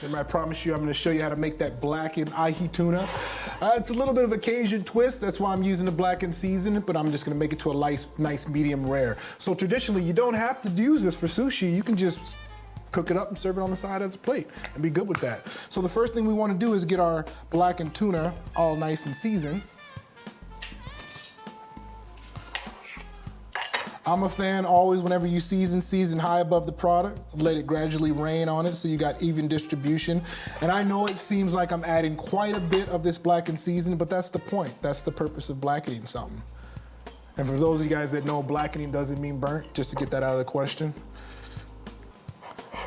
And I promise you I'm gonna show you how to make that blackened ahi tuna. It's a little bit of a Cajun twist, that's why I'm using the blackened seasoning, but I'm just gonna make it to a nice medium rare. So traditionally, you don't have to use this for sushi. You can just cook it up and serve it on the side as a plate and be good with that. So the first thing we wanna do is get our blackened tuna all nice and seasoned. I'm a fan always whenever you season high above the product, let it gradually rain on it so you got even distribution. And I know it seems like I'm adding quite a bit of this blackened seasoning, but that's the point. That's the purpose of blackening something. And for those of you guys that know, blackening doesn't mean burnt, just to get that out of the question.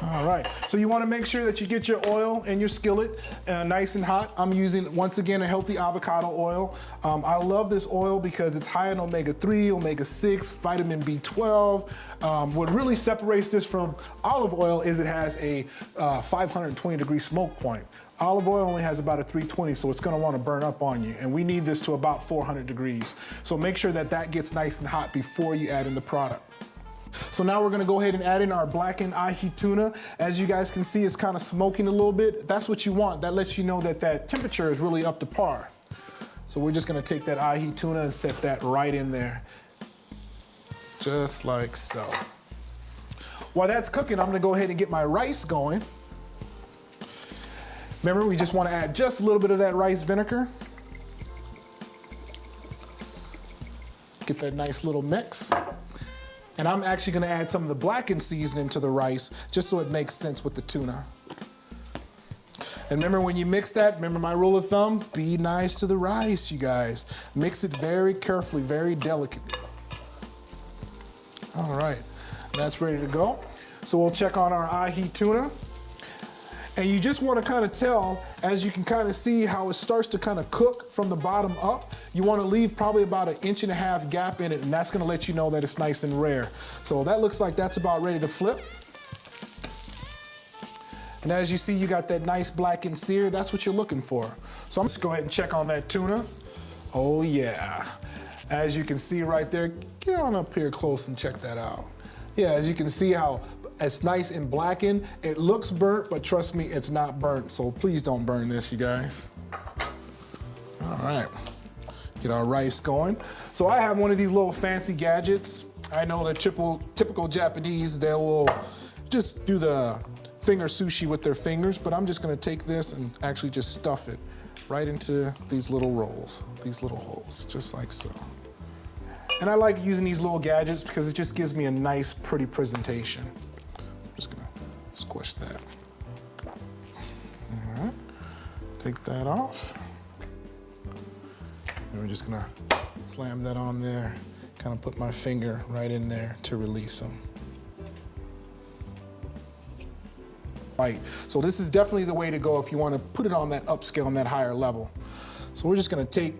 All right, so you wanna make sure that you get your oil in your skillet nice and hot. I'm using, once again, a healthy avocado oil. I love this oil because it's high in omega-3, omega-6, vitamin B12. What really separates this from olive oil is it has a 520-degree smoke point. Olive oil only has about a 320, so it's gonna wanna burn up on you. And we need this to about 400 degrees. So make sure that that gets nice and hot before you add in the product. So now we're gonna go ahead and add in our blackened ahi tuna. As you guys can see, it's kind of smoking a little bit. That's what you want. That lets you know that that temperature is really up to par. So we're just gonna take that ahi tuna and set that right in there. Just like so. While that's cooking, I'm gonna go ahead and get my rice going. Remember, we just wanna add just a little bit of that rice vinegar. Get that nice little mix. And I'm actually gonna add some of the blackened seasoning to the rice just so it makes sense with the tuna. And remember when you mix that, remember my rule of thumb, be nice to the rice, you guys. Mix it very carefully, very delicately. All right, that's ready to go. So we'll check on our ahi tuna. And you just wanna kinda tell, as you can kinda see how it starts to kinda cook from the bottom up. You wanna leave probably about 1.5 inch gap in it, and that's gonna let you know that it's nice and rare. So that looks like that's about ready to flip. And as you see, you got that nice blackened sear. That's what you're looking for. So I'm just gonna go ahead and check on that tuna. Oh yeah. As you can see right there, get on up here close and check that out. Yeah, as you can see how it's nice and blackened. It looks burnt, but trust me, it's not burnt. So please don't burn this, you guys. All right. Get our rice going. So I have one of these little fancy gadgets. I know that typical Japanese, they will just do the finger sushi with their fingers, but I'm just gonna take this and actually just stuff it right into these little rolls, these little holes, just like so. And I like using these little gadgets because it just gives me a nice, pretty presentation. I'm just gonna squish that. All right, take that off. And we're just gonna slam that on there, kind of put my finger right in there to release them. Right, so this is definitely the way to go if you wanna put it on that upscale and that higher level. So we're just gonna take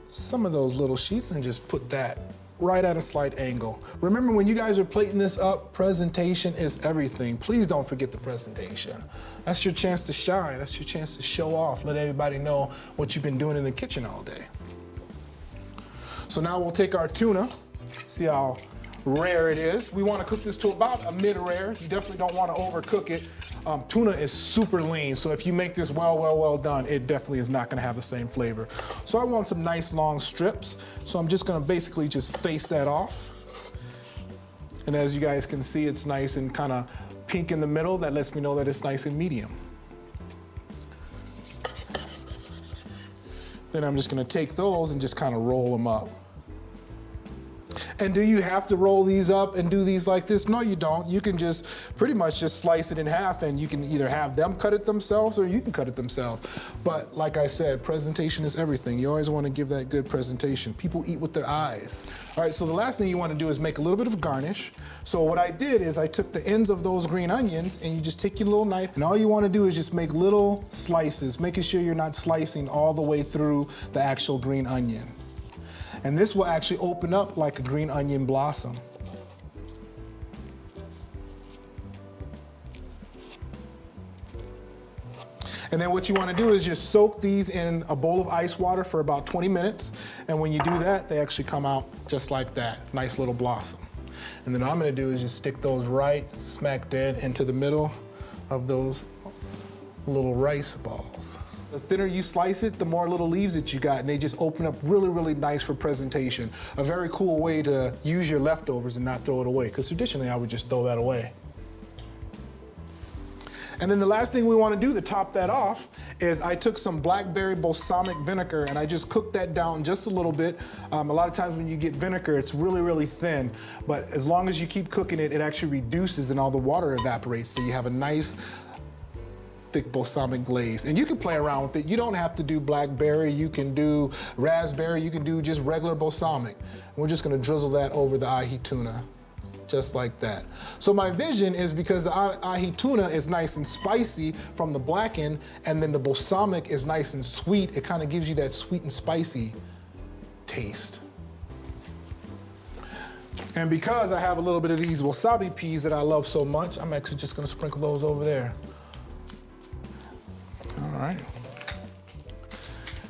some of those little sheets and just put that right at a slight angle. Remember, when you guys are plating this up, presentation is everything. Please don't forget the presentation. That's your chance to shine. That's your chance to show off. Let everybody know what you've been doing in the kitchen all day. So now we'll take our tuna, see how rare it is. We want to cook this to about a mid-rare. You definitely don't want to overcook it. Tuna is super lean, so if you make this well done, it definitely is not going to have the same flavor. So I want some nice long strips, so I'm just going to basically just face that off. And as you guys can see, it's nice and kind of pink in the middle. That lets me know that it's nice and medium. Then I'm just going to take those and just kind of roll them up. And do you have to roll these up and do these like this? No, you don't. You can just pretty much just slice it in half, and you can either have them cut it themselves or you can cut it themselves. But like I said, presentation is everything. You always want to give that good presentation. People eat with their eyes. All right, so the last thing you want to do is make a little bit of garnish. So what I did is I took the ends of those green onions, and you just take your little knife, and all you want to do is just make little slices, making sure you're not slicing all the way through the actual green onion. And this will actually open up like a green onion blossom. And then what you want to do is just soak these in a bowl of ice water for about 20 minutes. And when you do that, they actually come out just like that, nice little blossom. And then what I'm going to do is just stick those right smack dead into the middle of those little rice balls. The thinner you slice it, the more little leaves that you got, and they just open up really, really nice for presentation. A very cool way to use your leftovers and not throw it away, because traditionally I would just throw that away. And then the last thing we want to do to top that off is I took some blackberry balsamic vinegar and I just cooked that down just a little bit. A lot of times when you get vinegar, it's really, really thin, but as long as you keep cooking it, it actually reduces and all the water evaporates, so you have a nice thick balsamic glaze. And you can play around with it. You don't have to do blackberry, you can do raspberry, you can do just regular balsamic. We're just gonna drizzle that over the ahi tuna, just like that. So my vision is, because the ahi tuna is nice and spicy from the blackened, and then the balsamic is nice and sweet, it kind of gives you that sweet and spicy taste. And because I have a little bit of these wasabi peas that I love so much, I'm actually just gonna sprinkle those over there. All right.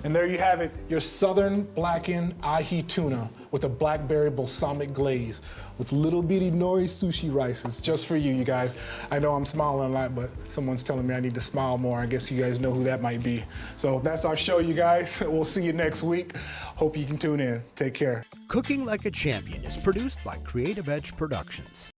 And there you have it, your southern blackened ahi tuna with a blackberry balsamic glaze with little bitty nori sushi rices, just for you, you guys. I know I'm smiling a lot, but someone's telling me I need to smile more. I guess you guys know who that might be. So that's our show, you guys. We'll see you next week. Hope you can tune in. Take care. Cooking Like a Champion is produced by Creative Edge Productions.